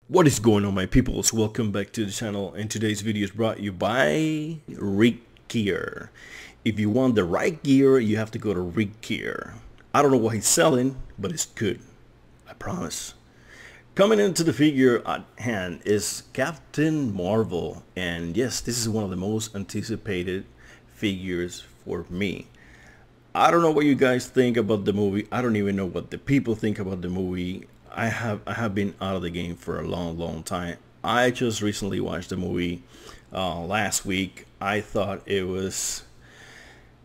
What is going on, my peoples? Welcome back to the channel, and today's video is brought you by Rig Gear. If you want the right gear, you have to go to Rig Gear. I don't know what he's selling, but it's good, I promise. Coming into the figure at hand is Captain Marvel, and yes, this is one of the most anticipated figures for me. I don't know what you guys think about the movie. I don't even know what the people think about the movie. I have been out of the game for a long time. I just recently watched the movie last week. I thought it was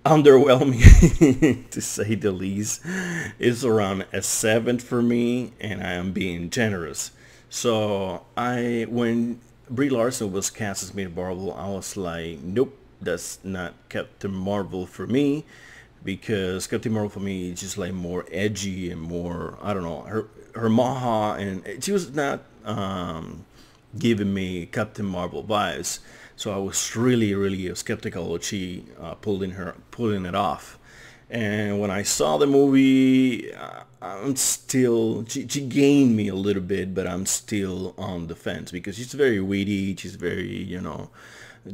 underwhelming to say the least. It's around a 7 for me, and I am being generous. So when Brie Larson was cast as Miss Marvel, I was like, nope, that's not Captain Marvel for me, because Captain Marvel for me is just like more edgy and more, I don't know, her maha, and she was not giving me Captain Marvel vibes. So I was really skeptical that she pulling it off. And when I saw the movie, I'm still, she gained me a little bit, but I'm still on the fence because she's very witty, she's very,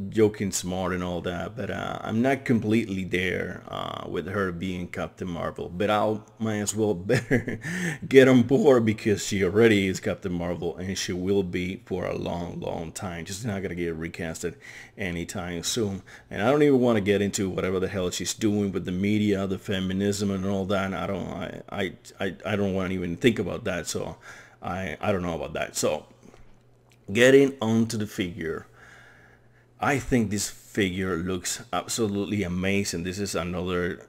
joking smart and all that, but I'm not completely there with her being Captain Marvel. But I might as well better get on board, because she already is Captain Marvel, and she will be for a long time. She's not gonna get recasted anytime soon. And I don't even want to get into whatever the hell she's doing with the media, the feminism and all that. I don't want to even think about that. So I don't know about that. So getting onto the figure, I think this figure looks absolutely amazing. This is another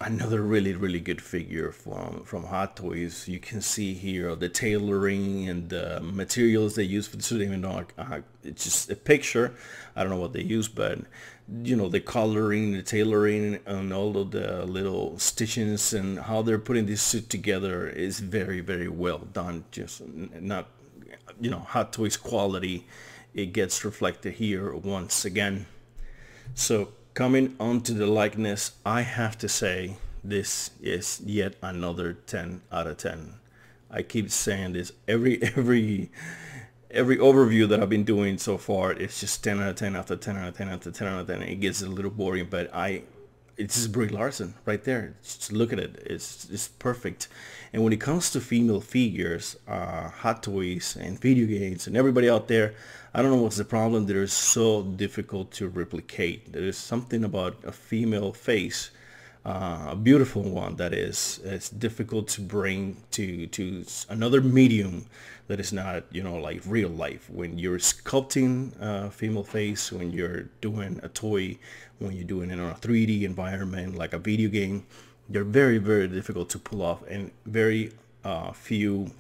really good figure from Hot Toys. You can see here the tailoring and the materials they use for the suit. Even though it's just a picture, I don't know what they use, but the coloring, the tailoring, and all of the little stitchings and how they're putting this suit together is very well done. Just not Hot Toys quality. It gets reflected here once again. So coming onto the likeness, I have to say this is yet another 10 out of 10. I keep saying this every overview that I've been doing so far. It's just 10 out of 10 after 10 out of 10 after 10 out of 10. It gets a little boring, but it's just Brie Larson right there. Just look at it. It's perfect. And when it comes to female figures, Hot Toys and video games and everybody out there, I don't know what's the problem. They're so difficult to replicate. There is something about a female face, a beautiful one, that is, it's difficult to bring to another medium that is not, like real life. When you're sculpting a female face, when you're doing a toy, when you're doing it in a 3D environment like a video game, they're very difficult to pull off, and very few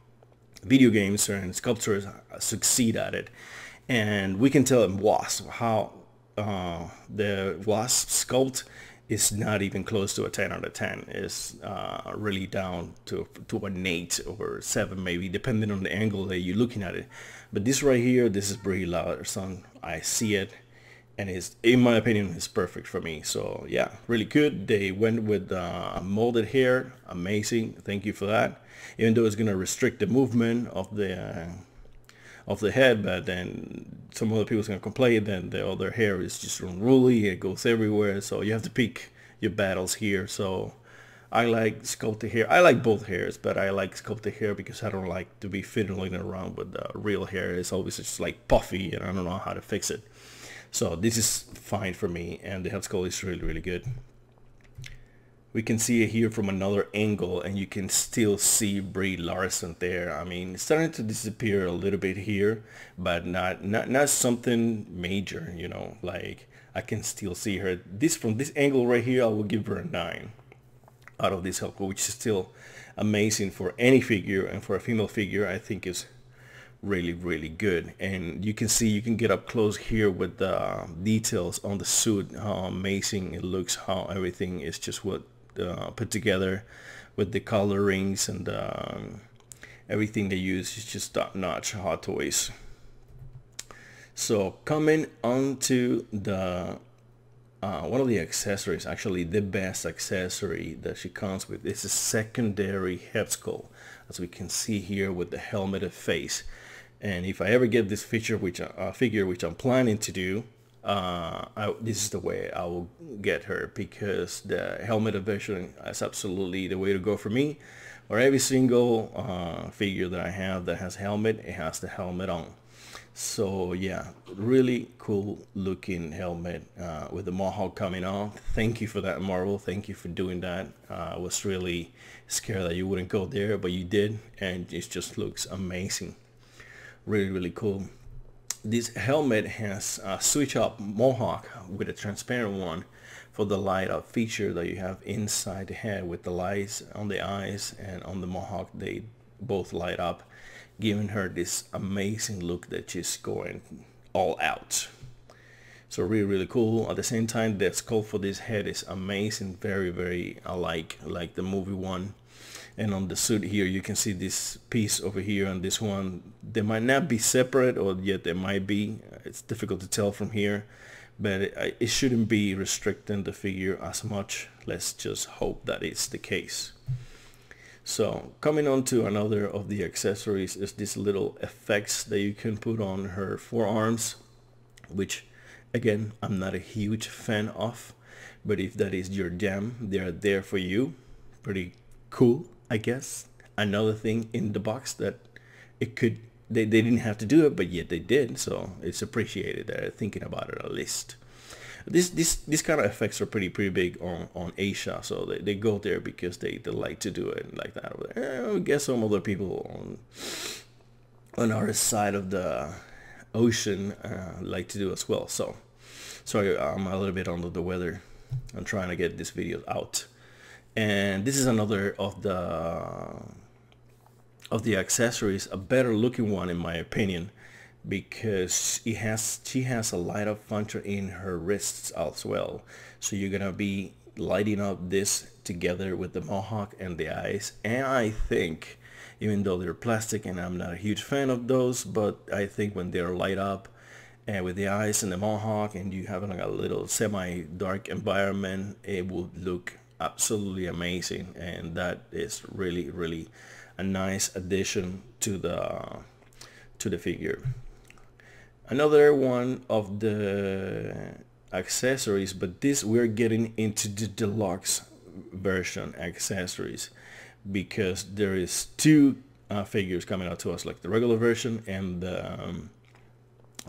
video games and sculptors succeed at it. And we can tell in Wasp how the Wasp sculpt is not even close to a 10 out of 10. It's really down to an 8 or 7 maybe, depending on the angle that you're looking at it. But this right here, this is Brie Larson. I see it, and it's, in my opinion, it's perfect for me. So yeah, really good. They went with molded hair. Amazing. Thank you for that. Even though it's gonna restrict the movement of the head, but then some other people's gonna complain. Then the other hair is just unruly. It goes everywhere. So you have to pick your battles here. So I like sculpted hair. I like both hairs, but I like sculpted hair because I don't like to be fiddling around with real hair. It's always just like puffy, and I don't know how to fix it. So this is fine for me, and the head sculpt is really good. We can see it here from another angle, and you can still see Brie Larson there. I mean, it's starting to disappear a little bit here, but not something major, like I can still see her. From this angle right here, I will give her a 9 out of this help, which is still amazing for any figure, and for a female figure I think is really good. And you can see, you can get up close here with the details on the suit, how amazing it looks, how everything is just put together with the colorings, and everything they use is just top-notch Hot Toys. So coming on to the one of the accessories, actually the best accessory that she comes with, is a secondary head sculpt, as we can see here with the helmeted face. And if I ever get this feature, figure, which I'm planning to do, this is the way I will get her, because the helmet version is absolutely the way to go for me. Or every single figure that I have that has helmet, it has the helmet on. So yeah, really cool looking helmet with the mohawk coming off. Thank you for that, Marvel. Thank you for doing that. I was really scared that you wouldn't go there, but you did, and it just looks amazing. Really, really cool. This helmet has a switch up mohawk with a transparent one for the light up feature that you have inside the head, with the lights on the eyes and on the mohawk. They both light up, giving her this amazing look that she's going all out. So really, really cool. At the same time, the sculpt for this head is amazing. Very, very alike, like the movie one. And on the suit here, you can see this piece over here and this one. They might not be separate, or yet they might be. It's difficult to tell from here, but it shouldn't be restricting the figure as much. Let's just hope that it's the case. So coming on to another of the accessories is this little effects that you can put on her forearms, which again, I'm not a huge fan of, but if that is your jam, they're there for you. Pretty cool, I guess. Another thing in the box that they didn't have to do it, but yet they did, so it's appreciated that they're thinking about it at least. This kind of effects are pretty big on Asia, so they go there because they like to do it like that over there. I guess some other people on our side of the ocean like to do as well. So sorry, I'm a little bit under the weather. I'm trying to get this video out. And this is another of the accessories, a better looking one in my opinion, because she has a light up function in her wrists as well. So you're gonna be lighting up this together with the mohawk and the eyes. And I think, even though they're plastic and I'm not a huge fan of those, but I think when they're light up and with the eyes and the mohawk, and you have like a little semi-dark environment, it will look absolutely amazing. And that is really a nice addition to the figure. Another one of the accessories, but this we're getting into the deluxe version accessories, because there is two figures coming out to us, like the regular version and the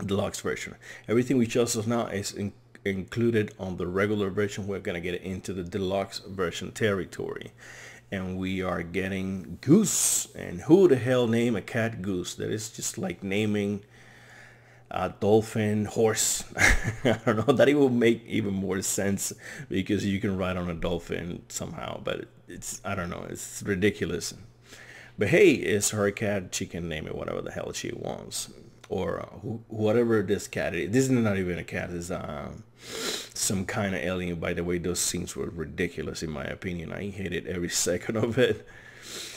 deluxe version. Everything we chose now is included on the regular version. We're gonna get into the deluxe version territory, and we are getting Goose. And who the hell named a cat Goose? That is just like naming a dolphin horse. I don't know, that it will make even more sense, because you can ride on a dolphin somehow, but it's, I don't know, it's ridiculous. But hey, it's her cat, she can name it whatever the hell she wants, or whatever this cat is. This is not even a cat, it's some kind of alien. By the way, those scenes were ridiculous in my opinion. I hated every second of it.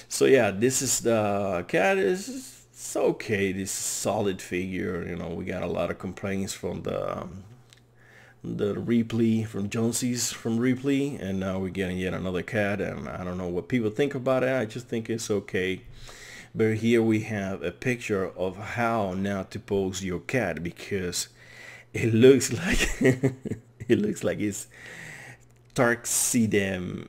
So yeah, this is the cat. It's okay, this solid figure. You know, we got a lot of complaints from the Ripley, from Jonesy's from Ripley, and now we're getting yet another cat, and I don't know what people think about it. I just think it's okay. But here we have a picture of how now to pose your cat, because it looks like it looks like it's taxidermy,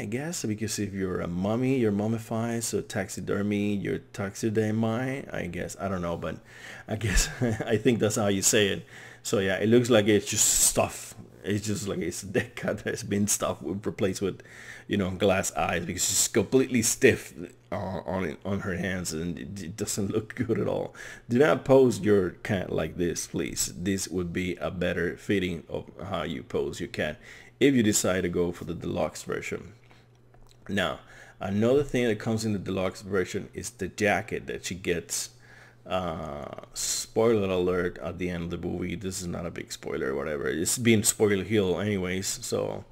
I guess, because if you're a mummy, you're mummified, so taxidermy, you're taxidermy, I guess. I don't know, but I guess I think that's how you say it. So yeah, it looks like it's just stuff. It's just like it's a dead cat that's been stuffed, replaced with, you know, glass eyes, because she's completely stiff on her hands, and it doesn't look good at all. Do not pose your cat like this, please. This would be a better fitting of how you pose your cat if you decide to go for the deluxe version. Now, another thing that comes in the deluxe version is the jacket that she gets. Spoiler alert at the end of the movie. This is not a big spoiler or whatever. It's being spoiler hill anyways. So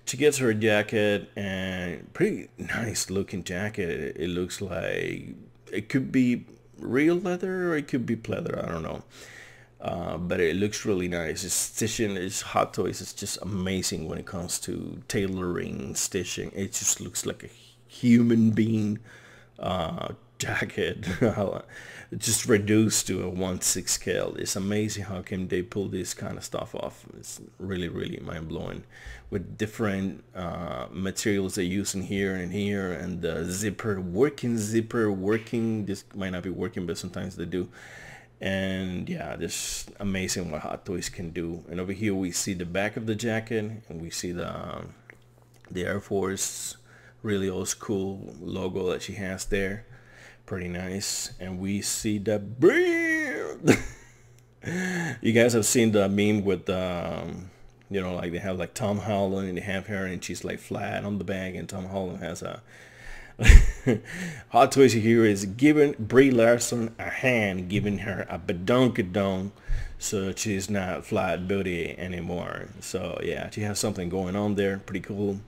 she gets her jacket, and pretty nice looking jacket. It looks like it could be real leather or it could be pleather. I don't know. But it looks really nice. It's stitching, it's Hot Toys. It's just amazing when it comes to tailoring, stitching. It just looks like a human being jacket just reduced to a 1/6 scale. It's amazing how can they pull this kind of stuff off. It's really, really mind-blowing with different materials they use in here and here, and the zipper working. This might not be working, but sometimes they do. And yeah, just amazing what Hot Toys can do. And over here we see the back of the jacket, and we see the Air Force really old school logo that she has there. Pretty nice. And we see the beard. You guys have seen the meme with you know, like they have like Tom Holland and they have her and she's like flat on the back, and Tom Holland has a Hot Toys here is giving Brie Larson a hand, giving her a badonkadonk, so she's not flat booty anymore. So yeah, she has something going on there, pretty cool,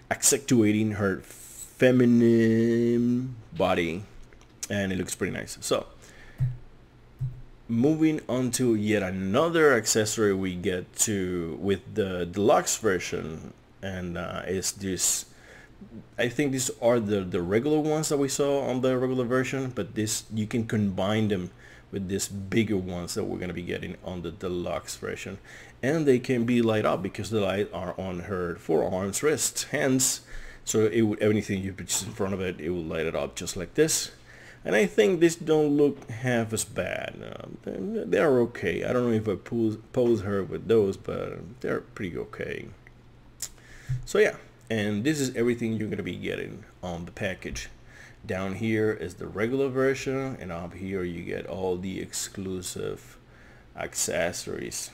accentuating her feminine body, and it looks pretty nice. So moving on to yet another accessory we get to with the deluxe version, and is this. I think these are the regular ones that we saw on the regular version, but this you can combine them with these bigger ones that we're going to be getting on the deluxe version, and they can be light up because the light are on her forearms, wrists, hands, so it would, anything you put in front of it, it will light it up just like this. And I think this don't look half as bad. They're okay. I don't know if I pose her with those, but they're pretty okay. So yeah. And this is everything you're going to be getting on the package. Down here is the regular version, and up here you get all the exclusive accessories.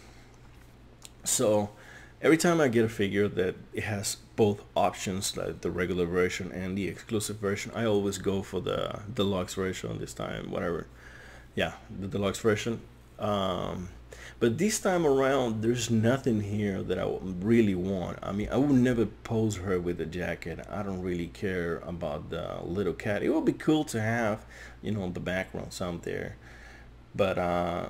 So every time I get a figure that it has both options, like the regular version and the exclusive version, I always go for the deluxe version this time, whatever. Yeah, the deluxe version. But this time around, there's nothing here that I really want. I mean, I would never pose her with a jacket. I don't really care about the little cat. It would be cool to have, you know, the background some there. But I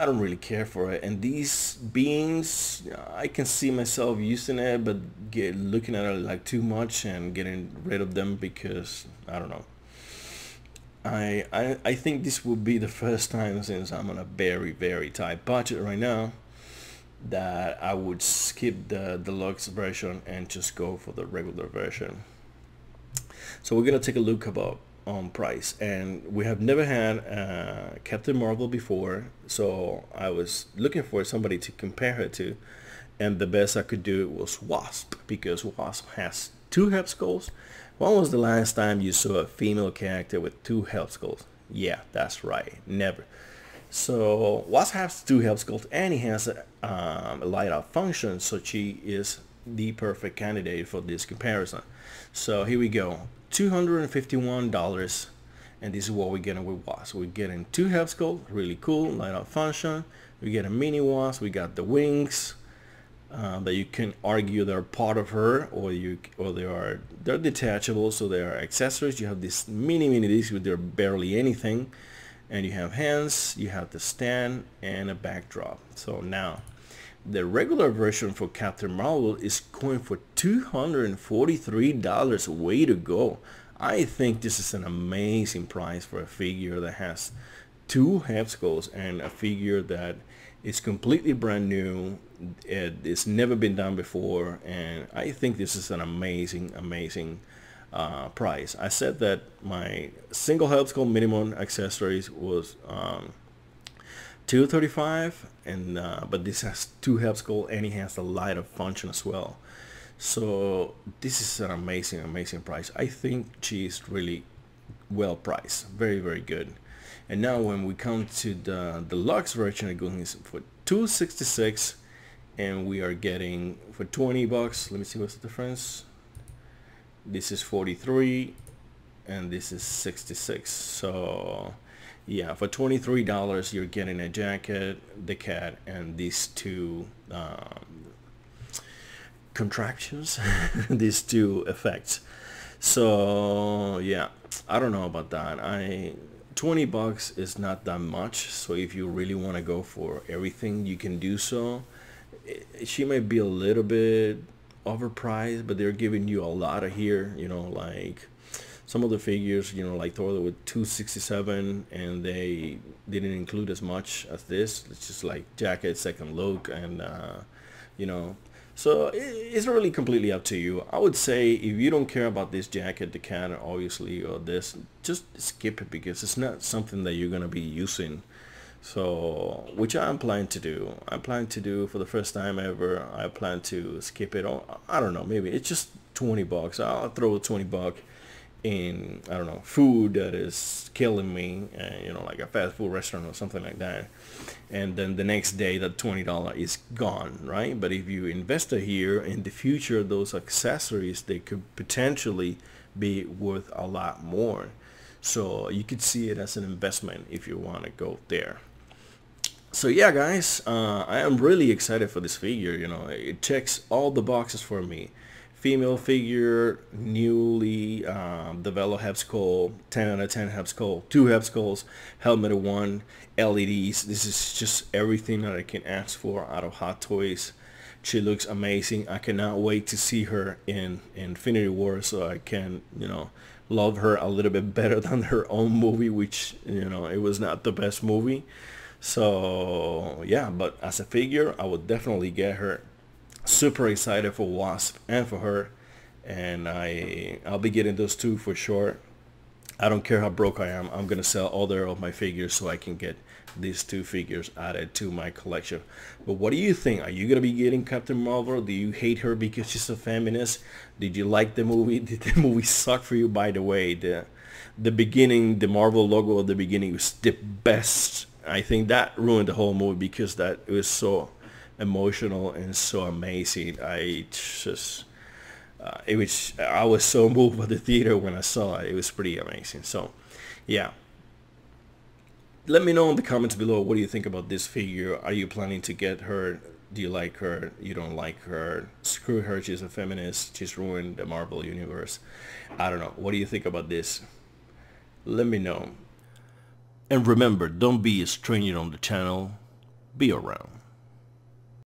don't really care for it. And these beans, I can see myself using it, but looking at it like too much and getting rid of them because, I don't know. I think this will be the first time, since I'm on a very, very tight budget right now, that I would skip the deluxe version and just go for the regular version. So we're gonna take a look about price, and we have never had Captain Marvel before, so I was looking for somebody to compare her to, and the best I could do was Wasp, because Wasp has 2 head skulls. When was the last time you saw a female character with 2 health skulls? Yeah, that's right, never. So Wasp has 2 health skulls, and he has a light up function, so she is the perfect candidate for this comparison. So here we go, $251, and this is what we're getting with Wasp. We're getting 2 health skulls, really cool, light up function. We get a mini Wasp, we got the wings. That you can argue they're part of her, or they're detachable, so they are accessories. You have this mini disc with barely anything, and you have hands, you have the stand, and a backdrop. So now the regular version for Captain Marvel is going for $243. Way to go. I think this is an amazing price for a figure that has 2 head skulls and a figure that is completely brand new. It's never been done before, and I think this is an amazing price. I said that my single head skull minimum accessories was $235, and but this has 2 head skull, and it has a light up function as well. So this is an amazing price. I think she's really well priced, very good. And now when we come to the deluxe version, it goes for $266, and we are getting for 20 bucks. Let me see what's the difference. This is 43 and this is 66. So yeah, for $23 you're getting a jacket, the cat, and these 2 contractions these 2 effects. So yeah, I don't know about that. 20 bucks is not that much, so if you really want to go for everything, you can do so. She might be a little bit overpriced, but they're giving you a lot of here, you know, like, Some of the figures, you know, like Thor with 267, and they didn't include as much as this. It's just like jacket, second look, and you know. So it's really completely up to you. I would say if you don't care about this jacket, the cannon, obviously, or this, just skip it because it's not something that you're gonna be using. So, which I'm planning to do. I'm planning to do for the first time ever. I plan to skip it. Or, I don't know, maybe it's just 20 bucks. I'll throw a 20 buck in, I don't know, food that is killing me, you know, like a fast food restaurant or something like that. And then the next day that $20 is gone, right? But if you invest it here in the future, those accessories, they could potentially be worth a lot more. So you could see it as an investment if you want to go there. So yeah, guys, I am really excited for this figure. You know, it checks all the boxes for me. Female figure, newly developed Hep Skull, 10 out of 10 Hep Skull, 2 Hep Skulls, helmet of 1, LEDs. This is just everything that I can ask for out of Hot Toys. She looks amazing. I cannot wait to see her in Infinity War, so I can, you know, love her a little bit better than her own movie, which, you know, it was not the best movie. So yeah, but as a figure, I would definitely get her. Super excited for Wasp and for her, and I'll be getting those two for sure. I don't care how broke I am. I'm gonna sell other of my figures so I can get these two figures added to my collection. But what do you think? Are you gonna be getting Captain Marvel? Do you hate her because she's a feminist? Did you like the movie? Did the movie suck for you? By the way, the beginning, the Marvel logo at the beginning was the best. I think that ruined the whole movie because that it was so emotional and so amazing. I was so moved by the theater when I saw it. It was pretty amazing. So yeah, let me know in the comments below, what do you think about this figure? Are you planning to get her? Do you like her? You don't like her? Screw her, she's a feminist, she's ruined the Marvel universe. I don't know, what do you think about this? Let me know. And remember, don't be a stranger on the channel, be around.